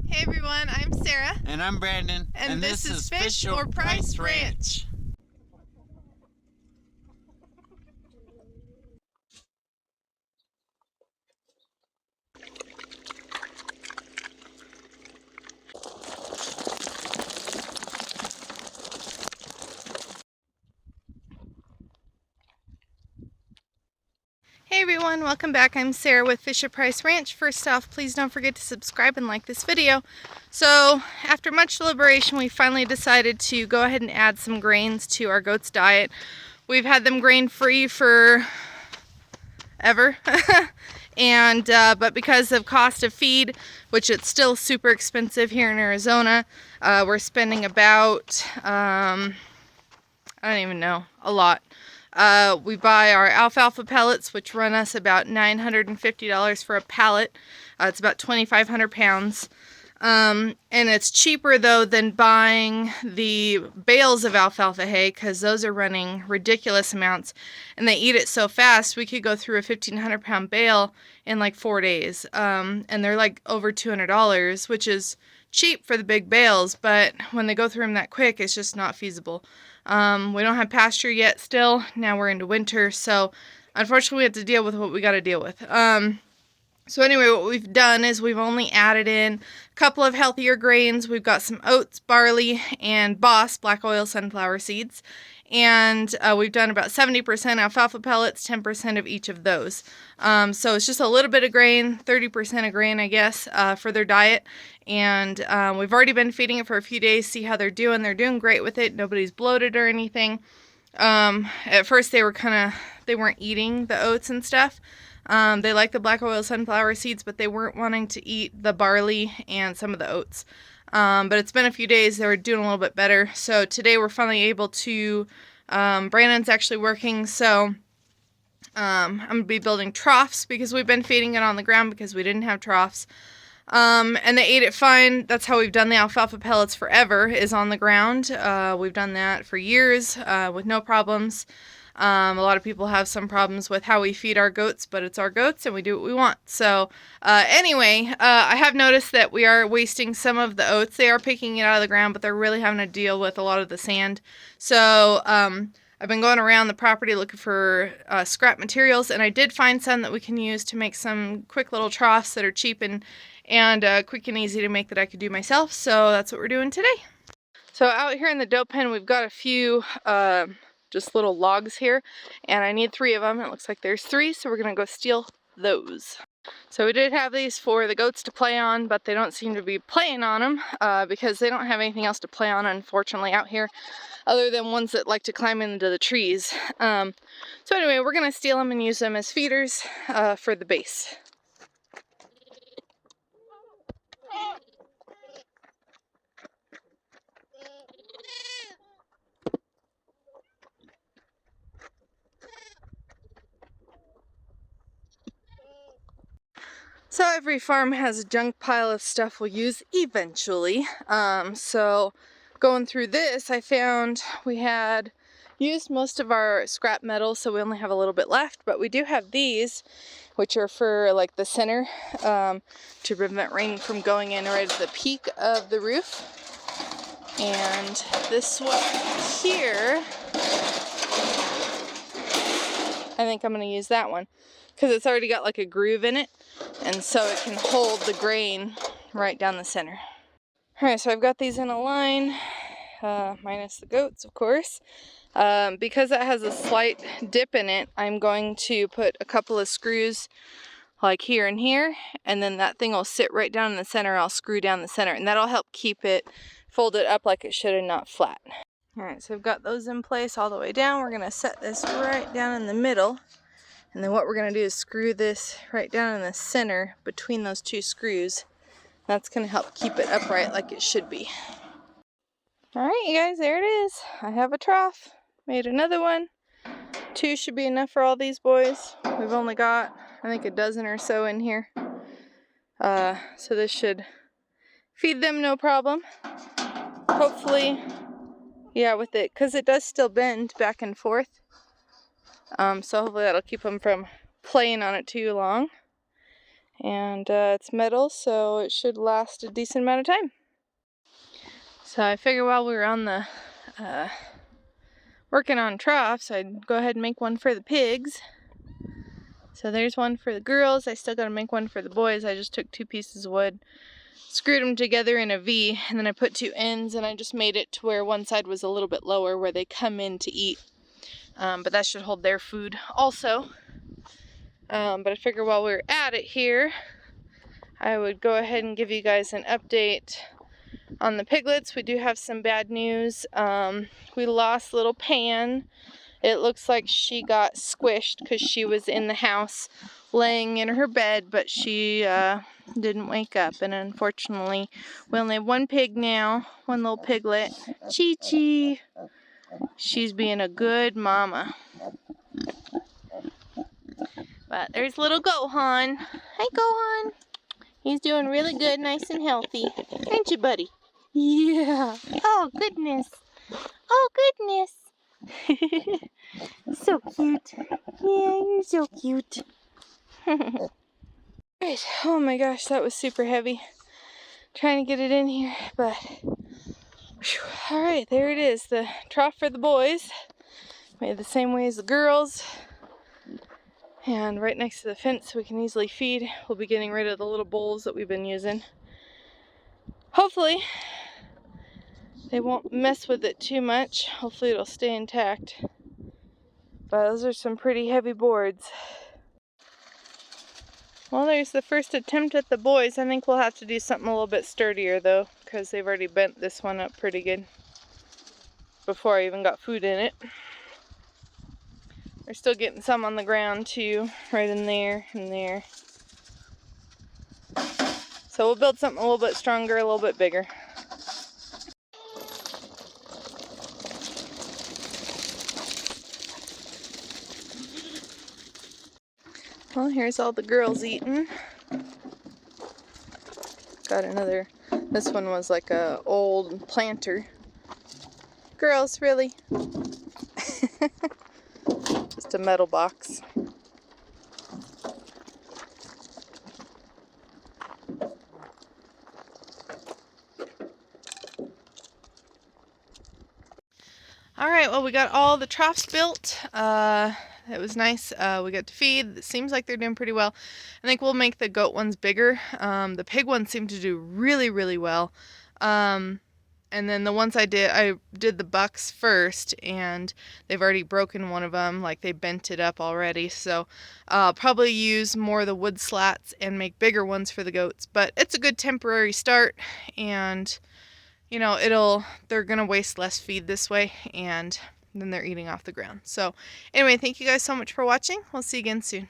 Hey everyone, I'm Sarah. And I'm Brandon. And this is Fish or Price Ranch. Hey everyone, welcome back. I'm Sarah with Fish or Price Ranch. First off, please don't forget to subscribe and like this video. So, after much deliberation, we finally decided to go ahead and add some grains to our goats' diet. We've had them grain-free for ever. But because of cost of feed, which it's still super expensive here in Arizona, we're spending about, I don't even know, a lot. We buy our alfalfa pellets, which run us about $950 for a pallet. It's about 2,500 pounds. And it's cheaper though than buying the bales of alfalfa hay, because those are running ridiculous amounts and they eat it so fast. We could go through a 1,500 pound bale in like 4 days. And they're like over $200, which is cheap for the big bales, but when they go through them that quick, it's just not feasible. We don't have pasture yet still. Now we're into winter, so unfortunately we have to deal with what we got to deal with. So anyway, what we've done is we've only added in a couple of healthier grains. We've got some oats, barley, and Boss black oil sunflower seeds. And we've done about 70% alfalfa pellets, 10% of each of those. So it's just a little bit of grain, 30% of grain, I guess, for their diet. And we've already been feeding it for a few days, see how they're doing. They're doing great with it. Nobody's bloated or anything. At first they weren't eating the oats and stuff. They like the black oil sunflower seeds, but they weren't wanting to eat the barley and some of the oats. But it's been a few days. They were doing a little bit better. So today we're finally able to, Brandon's actually working, so I'm going to be building troughs because we've been feeding it on the ground because we didn't have troughs. And they ate it fine. That's how we've done the alfalfa pellets forever, is on the ground. We've done that for years with no problems. A lot of people have some problems with how we feed our goats, but it's our goats and we do what we want. So anyway, I have noticed that we are wasting some of the oats. They are picking it out of the ground, but they're really having to deal with a lot of the sand. So I've been going around the property looking for scrap materials, and I did find some that we can use to make some quick little troughs that are cheap and quick and easy to make that I could do myself. So that's what we're doing today. So out here in the doe pen, we've got a few just little logs here, and I need 3 of them. It looks like there's 3, so we're gonna go steal those. So we did have these for the goats to play on, but they don't seem to be playing on them because they don't have anything else to play on, unfortunately, out here, other than ones that like to climb into the trees. So anyway, we're gonna steal them and use them as feeders for the base. So every farm has a junk pile of stuff we'll use eventually. So going through this, I found we had used most of our scrap metal, so we only have a little bit left, but we do have these, which are for like the center, to prevent rain from going in right at the peak of the roof. And this one here, I think I'm going to use that one because it's already got like a groove in it, and so it can hold the grain right down the center. Alright, so I've got these in a line, minus the goats, of course. Because it has a slight dip in it, I'm going to put a couple of screws like here and here, and then that thing will sit right down in the center. I'll screw down the center, and that'll help keep it folded up like it should and not flat. Alright, so I've got those in place all the way down. We're going to set this right down in the middle. And then what we're going to do is screw this right down in the center between those 2 screws. That's going to help keep it upright like it should be. Alright, you guys, there it is. I have a trough. Made another one. 2 should be enough for all these boys. We've only got, I think, a dozen or so in here. So this should feed them no problem. Hopefully, yeah, with it, because it does still bend back and forth. So hopefully that'll keep them from playing on it too long. And it's metal, so it should last a decent amount of time. So I figured while we were on the working on troughs, I'd go ahead and make one for the pigs. So there's one for the girls. I still gotta make one for the boys. I just took 2 pieces of wood, screwed them together in a V, and then I put 2 ends, and I just made it to where one side was a little bit lower where they come in to eat. But that should hold their food also. But I figured while we were at it here, I would go ahead and give you guys an update on the piglets. We do have some bad news. We lost little Pan. It looks like she got squished because she was in the house laying in her bed, but she didn't wake up. And unfortunately, we only have 1 pig now, 1 little piglet, Chi-Chi. She's being a good mama. But there's little Gohan. Hi, Gohan. He's doing really good, nice and healthy. Ain't you, buddy? Yeah. Oh, goodness. Oh, goodness. So cute. Yeah, you're so cute. Right. Oh my gosh, that was super heavy. Trying to get it in here, but whew. All right, there it is, the trough for the boys. Made the same way as the girls. And right next to the fence so we can easily feed. We'll be getting rid of the little bowls that we've been using. Hopefully they won't mess with it too much. Hopefully it'll stay intact. But those are some pretty heavy boards. Well, there's the first attempt at the boys. I think we'll have to do something a little bit sturdier though, because they've already bent this one up pretty good before I even got food in it. We're still getting some on the ground too, right in there and there. So we'll build something a little bit stronger, a little bit bigger. Well, here's all the girls eating. Got another, this one was like a old planter. Girls, really? Just a metal box. Alright, well, we got all the troughs built. It was nice. We got to feed. It seems like they're doing pretty well. I think we'll make the goat ones bigger. The pig ones seem to do really, really well. And then the ones I did the bucks first, and they've already broken one of them. Like, they bent it up already. So I'll probably use more of the wood slats and make bigger ones for the goats. But it's a good temporary start, and you know, they're gonna waste less feed this way, and then they're eating off the ground. So anyway, thank you guys so much for watching. We'll see you again soon.